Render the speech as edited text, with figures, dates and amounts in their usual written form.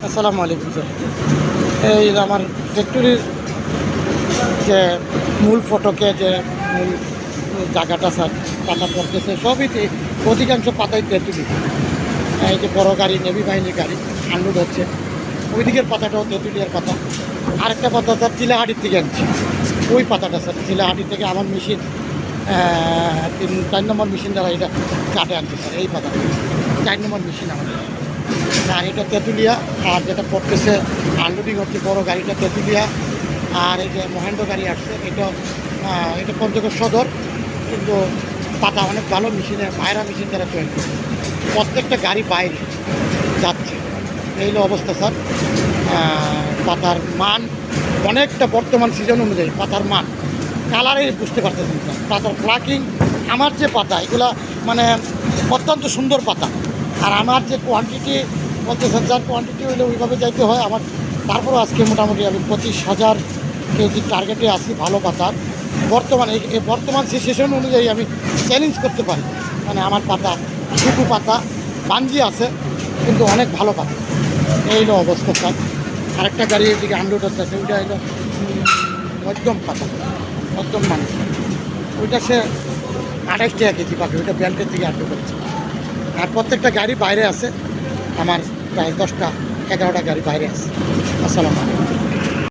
আসসালামু আলাইকুম স্যার। এই আমার ফ্যাক্টরির যে মূল ফটকে যে মূল জায়গাটা স্যার পাতা পড়তেছে সবই অধিকাংশ পাতাই তেঁতুলি। এই যে বড় গাড়ি নেভি বাহিনীর গাড়ি আনলোড হচ্ছে, ওই দিকের পাতাটাও তেঁতুলিয়ার পাতা। আরেকটা পাতা স্যার চিলাহাটির থেকে আনছি, ওই পাতাটা স্যার চিলাহাটি থেকে আমার মেশিন 4 নম্বর মেশিন দ্বারা এটা কাটে আনছে স্যার। এই পাতা 4 নম্বর মেশিন আমাদের। আর এটা তেঁতুলিয়া, আর যেটা পড়তেছে আনলোডিং হচ্ছে বড় গাড়িটা তেঁতুলিয়া। আর এই যে মহেন্দ্র গাড়ি আসছে এটা পঞ্চগড় সদর, কিন্তু পাতা অনেক ভালো মেশিনে বাইরা মেশিন দ্বারা তৈরি করছে। প্রত্যেকটা গাড়ি বাইরে যাচ্ছে, এই হলো অবস্থা স্যার। পাতার মান অনেকটা বর্তমান সিজন অনুযায়ী পাতার মান কালারে বুঝতে পারতেছেন স্যার। পাতার ফ্লাকিং, আমার যে পাতা এগুলা মানে অত্যন্ত সুন্দর পাতা। আর আমার যে কোয়ান্টিটি বলতেছেন স্যার, কোয়ান্টিটি হইলে ওইভাবে যাইতে হয় আমার। তারপরও আজকে মোটামুটি আমি 25,000 কেজি টার্গেটে আসি ভালো পাতার। বর্তমানে এই বর্তমান সিচুয়েশন অনুযায়ী আমি চ্যালেঞ্জ করতে পারি, মানে আমার পাতা শুকু পাতা বাঞ্জি আছে কিন্তু অনেক ভালো পাতা। এই হলো অবস্থা স্যার। আরেকটা গাড়ি এদিকে আনলোড হচ্ছে, ওইটা হলো মধ্যম পাতা, মধ্যম মানুষ। ওইটা সে 28 টাকা কেজি পাবে, ওইটা ব্যান্ডের দিকে আনলোড হচ্ছে। আর প্রত্যেকটা গাড়ি বাইরে আছে, আমার প্রায় 10টা 11টা গাড়ি বাইরে আছে। আসসালামু আলাইকুম।